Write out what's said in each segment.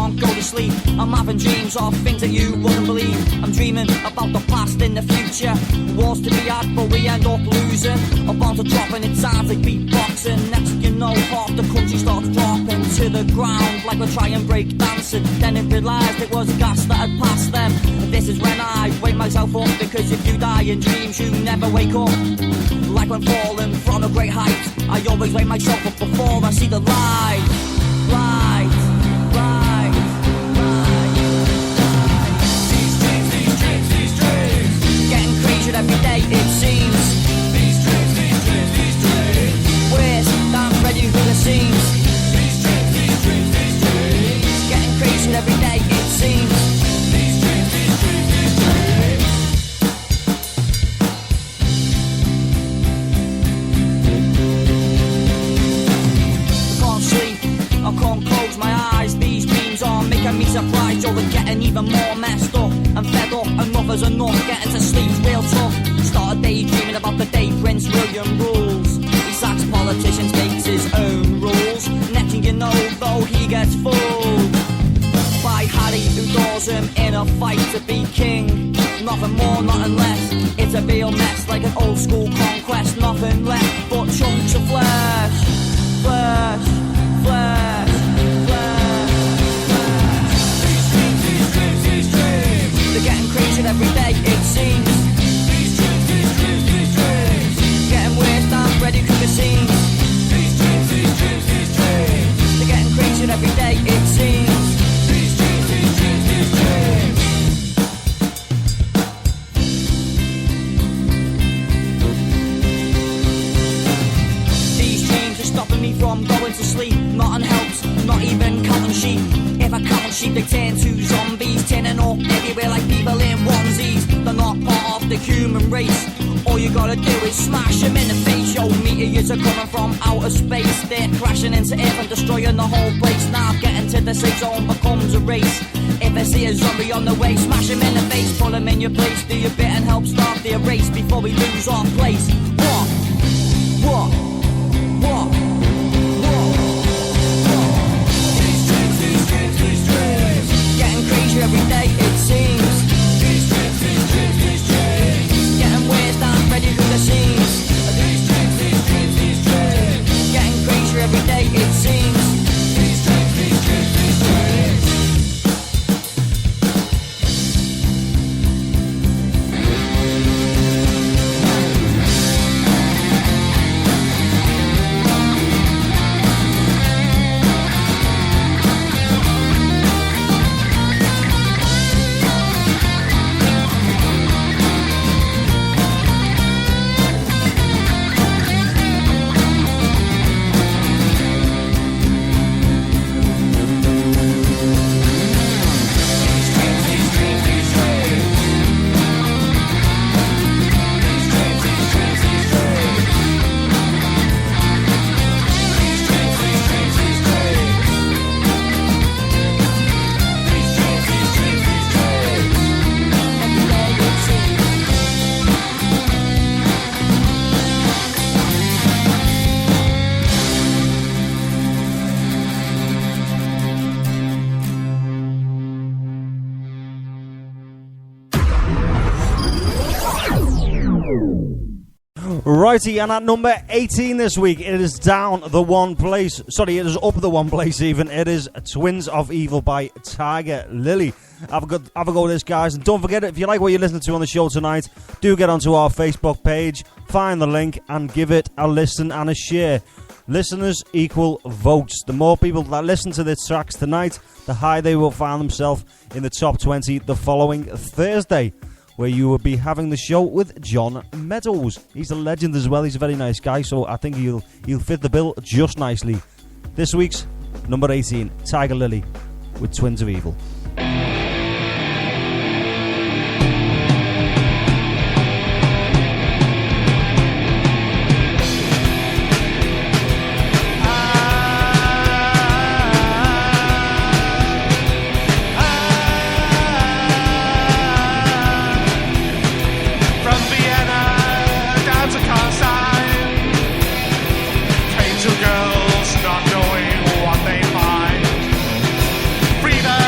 can't go to sleep. I'm having dreams of things that you wouldn't believe. I'm dreaming about the past and the future. Wars to be had, but we end up losing. A bomb to drop and it sounds like beatboxing. Next thing you know, half the country starts dropping to the ground like we're trying break dancing. Then it realised it was gas that had passed them. And this is when I wake myself up, because if you die in dreams, you never wake up. Like when falling from a great height, I always wake myself up before I see the light. Light, light, light, light. These dreams, these dreams, these dreams. Getting crazier every day, it seems. These dreams, these dreams, these dreams. Where's that ready for the seams? These dreams, these dreams, these dreams. Getting crazier every day, it seems. These dreams, these dreams, these dreams. I can't close my eyes, these dreams are making me surprised. You're getting even more messed up and fed up, enough is enough, getting to sleep's real tough. Started daydreaming about the day Prince William rules. He sacks politicians, makes his own rules. Next thing you know, though, he gets fooled by Harry, who doors him in a fight to be king. Nothing more, nothing less, it's a real mess, like an old school conquest. Nothing left but chunks of flesh. Flesh, flesh, flesh, flesh. These dreams, these dreams, these dreams. They're getting crazier every day, it seems. These dreams, these dreams, these dreams. Getting worse, I'm ready for the scenes. These dreams, these dreams, these dreams. They're getting crazier every day, it seems. These dreams, these dreams, these dreams. These dreams are stopping me from going to sleep. Nothing helps, not even counting sheep. If I count sheep, they turn to zombies, turning up everywhere like people in onesies. They're not part of the human race. All you gotta do is smash them in the face. Yo, meteors are coming from outer space. They're crashing into Earth and destroying the whole place. Now getting to the safe zone becomes a race. If I see a zombie on the way, smash him in the face, pull him in your place. Do your bit and help start the race before we lose our place. What? What? What? Getting crazier every day, it seems. These dreams, these dreams, these dreams. Getting worse, I'm ready for the scenes. These dreams, these dreams, these dreams. Getting crazier every day, it seems. These dreams, these dreams, these dreams. Righty, and at number 18 this week, it is down the one place. Sorry, it is up the one place even. It is Twins of Evil by Tiger Lily. Have a go with this, guys. And don't forget, if you like what you're listening to on the show tonight, do get onto our Facebook page, find the link, and give it a listen and a share. Listeners equal votes. The more people that listen to the tracks tonight, the higher they will find themselves in the top 20 the following Thursday, where you will be having the show with John Meadows. He's a legend as well. He's a very nice guy, so I think he'll fit the bill just nicely. This week's number 18, Tiger Lily with Twins of Evil. Girls not knowing what they find. Freedom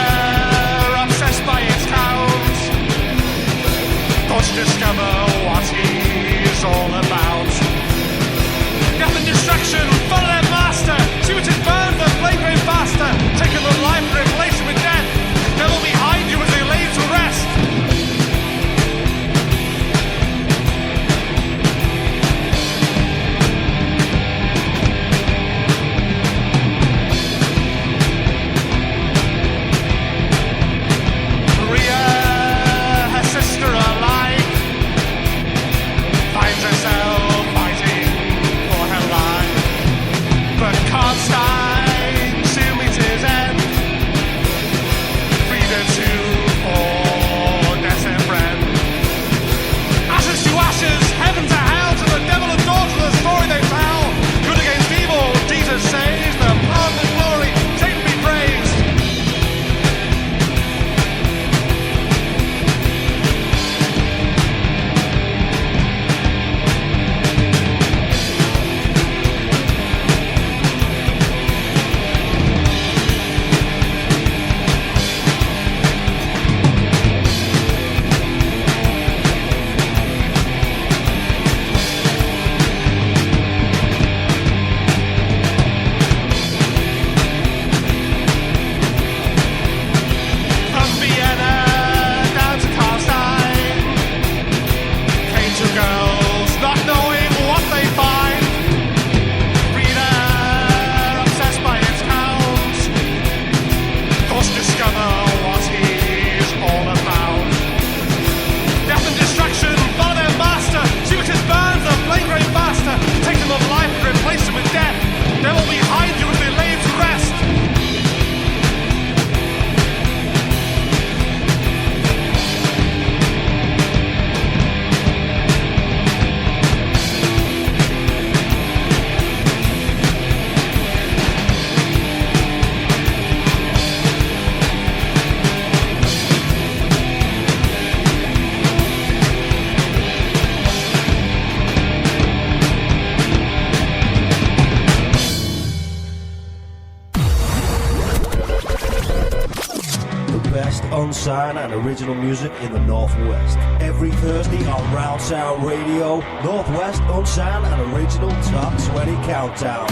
unsigned and original music in the Northwest. Every Thursday on Round Sound Radio, Northwest unsigned and original Top 20 Countdown.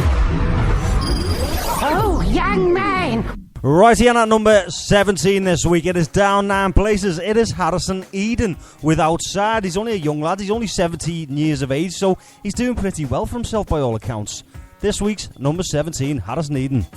Oh, young man! Right here at number 17 this week, it is down 9 places. It is Harrison Eden with Outside. He's only a young lad, he's only 17 years of age, so he's doing pretty well for himself by all accounts. This week's number 17, Harrison Eden.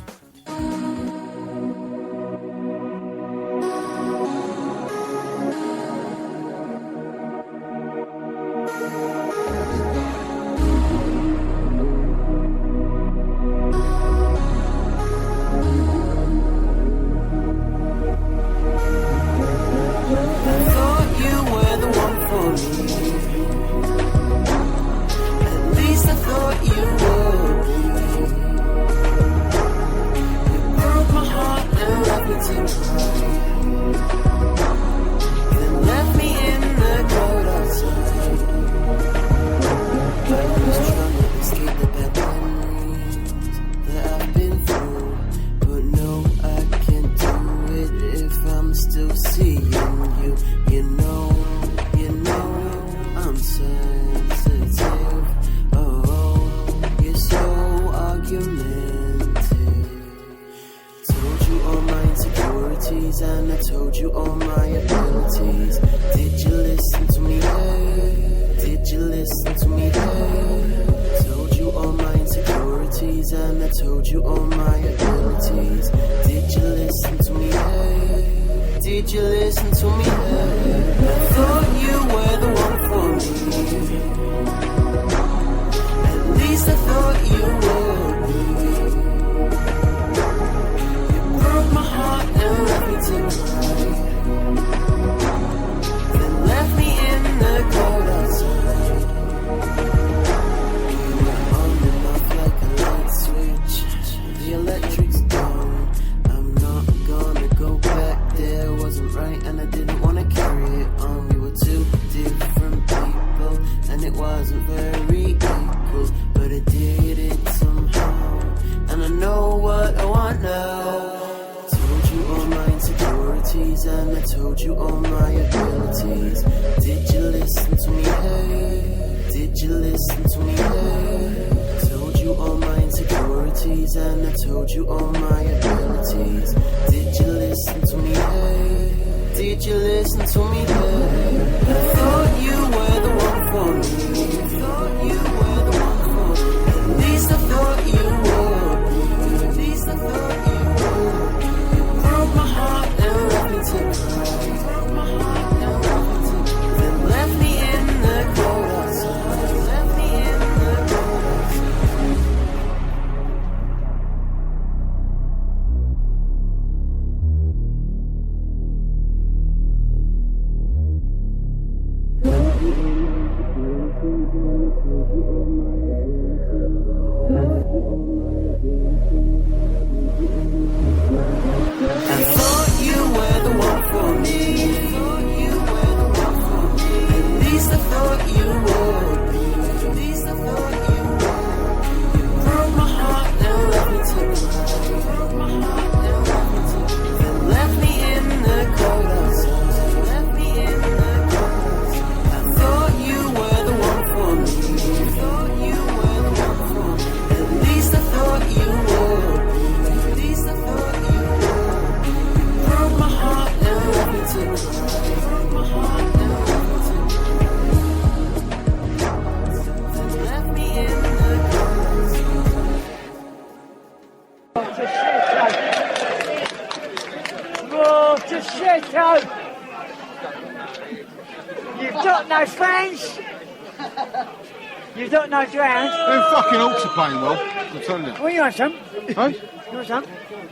You don't know drowned? Them fucking Hawks are playing well, I'm telling you. Well, you want some? Huh? You want some?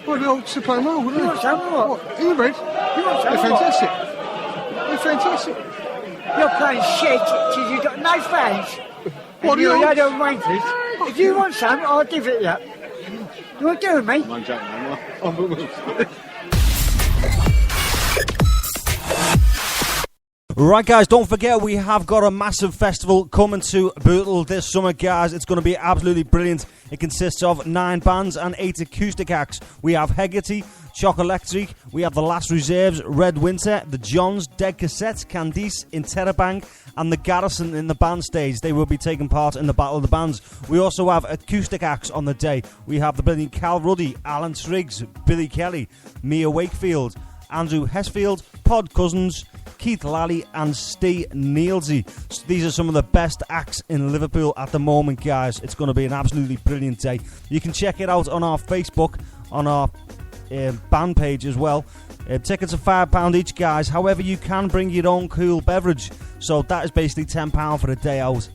Well, the Hawks are playing well, wouldn't You they? want some or what? Are you red? You want some They're or what? fantastic. They're fantastic. You're playing shit because you've got no fans. What and you're are you? a load of wankers. If you want some, I'll give it you. You want to do with me? I'm joking, I'm Right, guys, don't forget we have got a massive festival coming to Bootle this summer, guys. It's going to be absolutely brilliant. It consists of 9 bands and 8 acoustic acts. We have Hegarty, Shock Electric, we have The Last Reserves, Red Winter, The Johns, Dead Cassettes, Candice, Interrobang, and The Garrison in the band stage. They will be taking part in the Battle of the Bands. We also have acoustic acts on the day. We have the brilliant Cal Ruddy, Alan Triggs, Billy Kelly, Mia Wakefield, Andrew Hesfield, Pod Cousins, Keith Lally and Steve Nielsey. These are some of the best acts in Liverpool at the moment, guys. It's going to be an absolutely brilliant day. You can check it out on our Facebook, on our band page as well. Tickets are £5 each, guys. However, you can bring your own cool beverage. So that is basically £10 for a day out.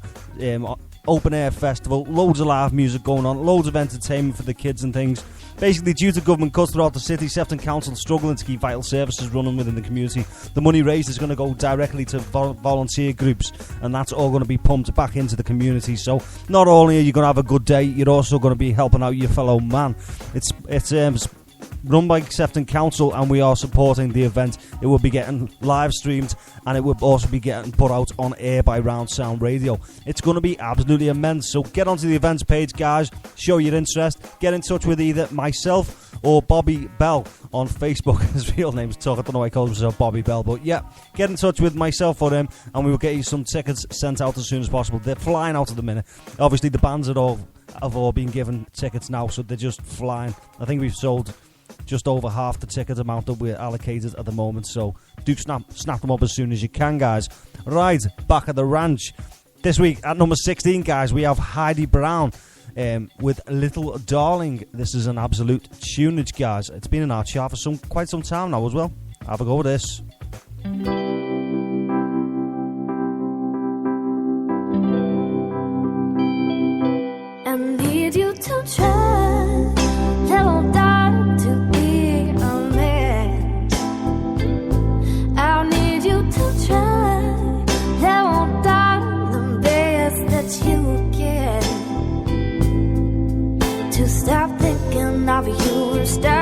Open air festival, loads of live music going on, loads of entertainment for the kids and things. Basically, due to government cuts throughout the city, Sefton Council struggling to keep vital services running within the community. The money raised is going to go directly to volunteer groups, and that's all going to be pumped back into the community. So not only are you going to have a good day, you're also going to be helping out your fellow man. It's run by Sefton Council, and we are supporting the event. It will be getting live streamed, and it will also be getting put out on air by Round Sound Radio. It's going to be absolutely immense. So get onto the events page, guys. Show your interest. Get in touch with either myself or Bobby Bell on Facebook. His real name's Tuck. I don't know why he calls himself Bobby Bell, but yeah, get in touch with myself or him, and we will get you some tickets sent out as soon as possible. They're flying out at the minute. Obviously, the bands have all been given tickets now, so they're just flying. I think we've sold just over half the ticket amount that we're allocated at the moment, so do snap them up as soon as you can, guys. Right, back at the ranch this week at number 16, guys, we have Heidi Brown with Little Darling. This is an absolute tunage, guys. It's been in our chart for quite some time now as well. Have a go with this. I need you to try, little darling, to be a man. I need you to try, little darling, the best that you can. To stop thinking of you and start